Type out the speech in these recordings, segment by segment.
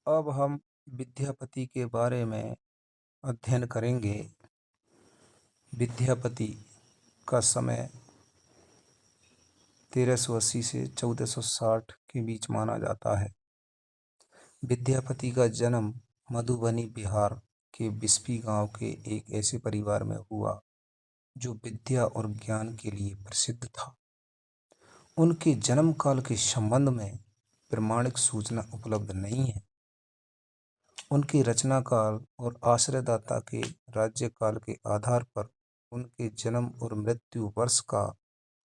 अब हम विद्यापति के बारे में अध्ययन करेंगे। विद्यापति का समय 1380 से 1460 के बीच माना जाता है। विद्यापति का जन्म मधुबनी बिहार के बिस्फी गांव के एक ऐसे परिवार में हुआ जो विद्या और ज्ञान के लिए प्रसिद्ध था। उनके जन्म काल के संबंध में प्रमाणिक सूचना उपलब्ध नहीं है। उनके रचना काल और आश्रयदाता के राज्यकाल के आधार पर उनके जन्म और मृत्यु वर्ष का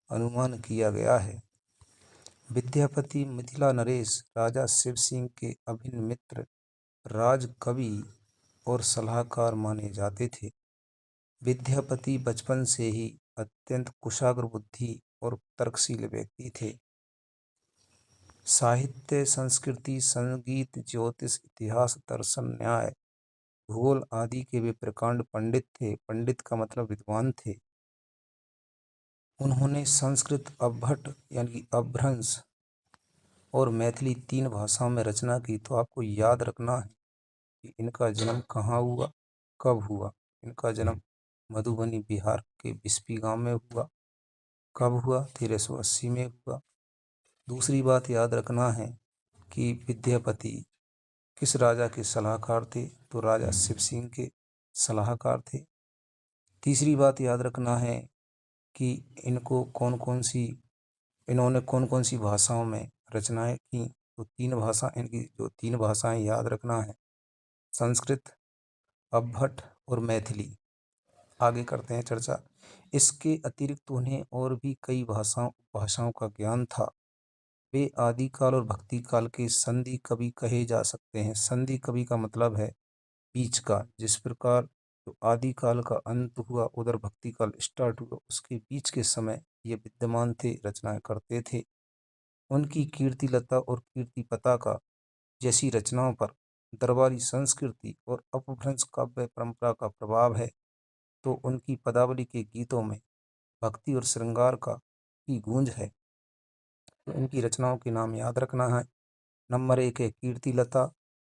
अनुमान किया गया है। विद्यापति मिथिला नरेश राजा शिव सिंह के अभिन्न मित्र, राजकवि और सलाहकार माने जाते थे। विद्यापति बचपन से ही अत्यंत कुशाग्र बुद्धि और तर्कशील व्यक्ति थे। साहित्य, संस्कृति, संगीत, ज्योतिष, इतिहास, दर्शन, न्याय, भूगोल आदि के वे प्रकांड पंडित थे। पंडित का मतलब विद्वान थे। उन्होंने संस्कृत, अभ्भट यानी कि अपभ्रंश और मैथिली 3 भाषाओं में रचना की। तो आपको याद रखना है कि इनका जन्म कहाँ हुआ, कब हुआ। इनका जन्म मधुबनी बिहार के बिस्फी गांव में हुआ। कब हुआ? 1380 में हुआ। दूसरी बात याद रखना है कि विद्यापति किस राजा के सलाहकार थे? तो राजा शिव सिंह के सलाहकार थे। तीसरी बात याद रखना है कि इन्होंने कौन कौन सी भाषाओं में रचनाएं की। तो 3 भाषा, इनकी जो 3 भाषाएं याद रखना है, संस्कृत, अभ्भट और मैथिली। आगे करते हैं चर्चा। इसके अतिरिक्त उन्हें और भी कई भाषाओं का ज्ञान था। वे आदिकाल और भक्ति काल के संधि कवि कहे जा सकते हैं। संधि कवि का मतलब है बीच का। जिस प्रकार जो आदिकाल का अंत हुआ, उधर भक्ति काल स्टार्ट हुआ, उसके बीच के समय ये विद्यमान थे, रचनाएं करते थे। उनकी कीर्ति लता और कीर्ति पताका जैसी रचनाओं पर दरबारी संस्कृति और अपभ्रंश काव्य परंपरा का प्रभाव है। तो उनकी पदावली के गीतों में भक्ति और श्रृंगार की गूंज है। तो इनकी रचनाओं के नाम याद रखना है। नंबर 1 है कीर्ति लता,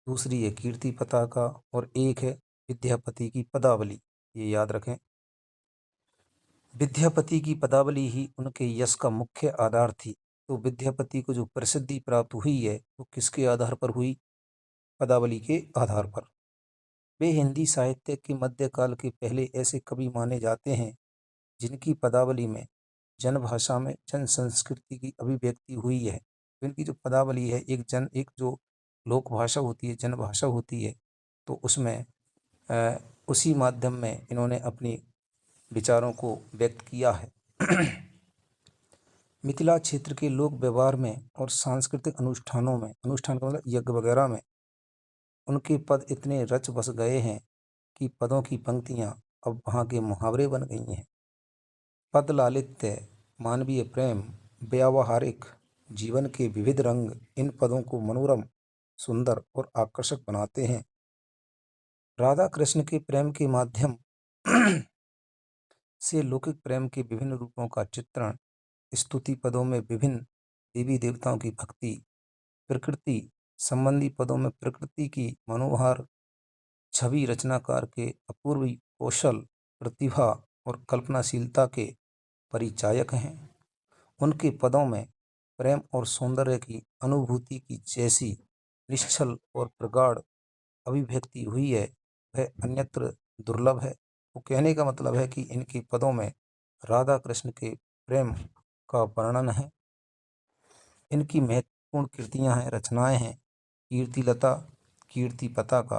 दूसरी है कीर्ति पताका और एक है विद्यापति की पदावली। ये याद रखें। विद्यापति की पदावली ही उनके यश का मुख्य आधार थी। तो विद्यापति को जो प्रसिद्धि प्राप्त हुई है वो किसके आधार पर हुई? पदावली के आधार पर। वे हिंदी साहित्य के मध्यकाल के पहले ऐसे कवि माने जाते हैं जिनकी पदावली में जनभाषा में जन संस्कृति की अभिव्यक्ति हुई है। इनकी जो पदावली है, एक जो लोक भाषा होती है, जनभाषा होती है, तो उसमें उसी माध्यम में इन्होंने अपनी विचारों को व्यक्त किया है। मिथिला क्षेत्र के लोक व्यवहार में और सांस्कृतिक अनुष्ठानों में, अनुष्ठान का मतलब यज्ञ वगैरह में, उनके पद इतने रच बस गए हैं कि पदों की पंक्तियां अब वहाँ के मुहावरे बन गई हैं। पद लालित्य, मानवीय प्रेम, व्यावहारिक जीवन के विविध रंग इन पदों को मनोरम, सुंदर और आकर्षक बनाते हैं। राधा कृष्ण के प्रेम के माध्यम से लौकिक प्रेम के विभिन्न रूपों का चित्रण, स्तुति पदों में विभिन्न देवी देवताओं की भक्ति, प्रकृति संबंधी पदों में प्रकृति की मनोहार छवि रचनाकार के अपूर्व कौशल, प्रतिभा और कल्पनाशीलता के परिचायक हैं। उनके पदों में प्रेम और सौंदर्य की अनुभूति की जैसी निश्चल और प्रगाढ़ अभिव्यक्ति हुई है, वह अन्यत्र दुर्लभ है। वो कहने का मतलब है कि इनके पदों में राधा कृष्ण के प्रेम का वर्णन है। इनकी महत्वपूर्ण कृतियां हैं, रचनाएं हैं कीर्ति लता, कीर्ति पताका,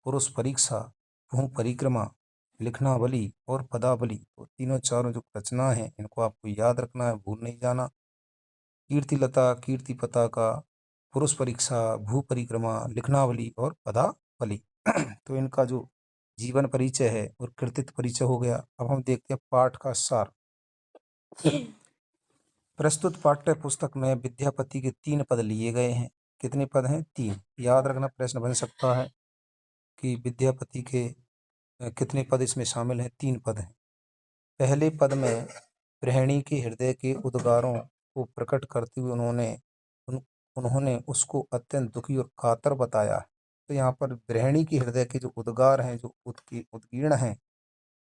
पुरुष परीक्षा, भू परिक्रमा, लिखनावली और पदावली। तो तीनों चारों जो रचना है, इनको आपको याद रखना है, भूल नहीं जाना। कीर्ति लता, कीर्ति पताका, पुरुष परीक्षा, भू परिक्रमा, लिखनावली और पदावली। तो इनका जो जीवन परिचय है और कृतित्व परिचय हो गया। अब हम देखते हैं पाठ का सार। प्रस्तुत पाठ्य पुस्तक में विद्यापति के 3 पद लिए गए हैं। कितने पद हैं? 3। याद रखना, प्रश्न बन सकता है कि विद्यापति के कितने पद इसमें शामिल हैं? 3 पद हैं। पहले पद में गृहिणी के हृदय के उद्गारों को प्रकट करते हुए उन्होंने उसको अत्यंत दुखी और कातर बताया। तो यहाँ पर गृहिणी के हृदय के जो उद्गार हैं, जो उद्गीर्ण हैं,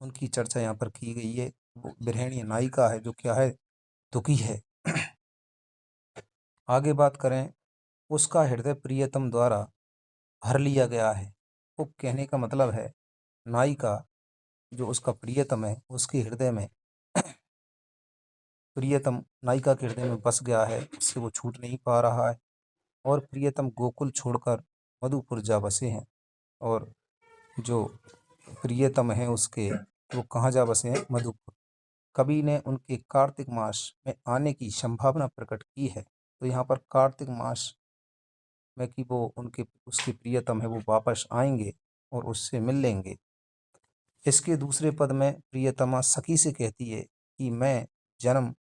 उनकी चर्चा यहाँ पर की गई है। वो गृहिणी नायिका है जो क्या है, दुखी है। आगे बात करें, उसका हृदय प्रियतम द्वारा भर लिया गया है। वो कहने का मतलब है, नायिका जो उसका प्रियतम है, उसके हृदय में प्रियतम नायिका के हृदय में बस गया है, उससे वो छूट नहीं पा रहा है। और प्रियतम गोकुल छोड़कर मधुपुर जा बसे हैं। और जो प्रियतम है उसके, वो कहाँ जा बसे हैं, मधुपुर। कवि ने उनके कार्तिक मास में आने की संभावना प्रकट की है। तो यहाँ पर कार्तिक मास में कि वो उसके प्रियतम है, वो वापस आएंगे और उससे मिल लेंगे। इसके दूसरे पद में प्रियतमा सखी से कहती है कि मैं जन्म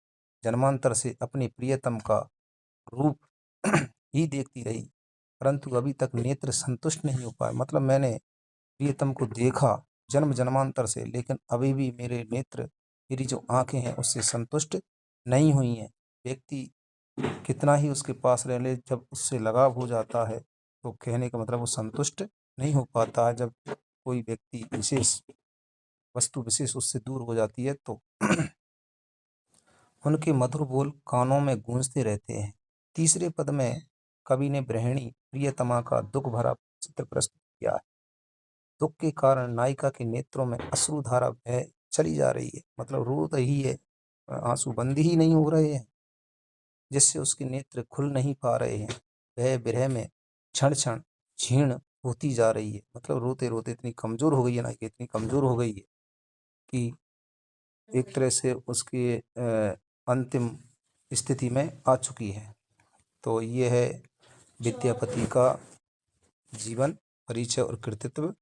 जन्मांतर से अपने प्रियतम का रूप ही देखती रही, परंतु अभी तक नेत्र संतुष्ट नहीं हो पाए। मतलब मैंने प्रियतम को देखा जन्म जन्मांतर से, लेकिन अभी भी मेरे नेत्र, मेरी जो आंखें हैं, उससे संतुष्ट नहीं हुई हैं। व्यक्ति कितना ही उसके पास रह ले, जब उससे लगाव हो जाता है तो कहने का मतलब वो संतुष्ट नहीं हो पाता है। जब कोई व्यक्ति विशेष, वस्तु विशेष उससे दूर हो जाती है तो उनके मधुर बोल कानों में गूंजते रहते हैं। तीसरे पद में कवि ने गृहिणी प्रियतमा का दुख भरा चित्र प्रस्तुत किया है। दुख के कारण नायिका के नेत्रों में अश्रुधारा बह चली जा रही है, मतलब रो रही है, आंसू बंद ही नहीं हो रहे हैं, जिससे उसके नेत्र खुल नहीं पा रहे हैं। वह विरह में क्षण क्षण क्षीण होती जा रही है, मतलब रोते रोते इतनी कमजोर हो गई है, नायिका इतनी कमजोर हो गई है कि एक तरह से उसकी अंतिम स्थिति में आ चुकी है। तो ये है विद्यापति का जीवन, परिचय और कृतित्व।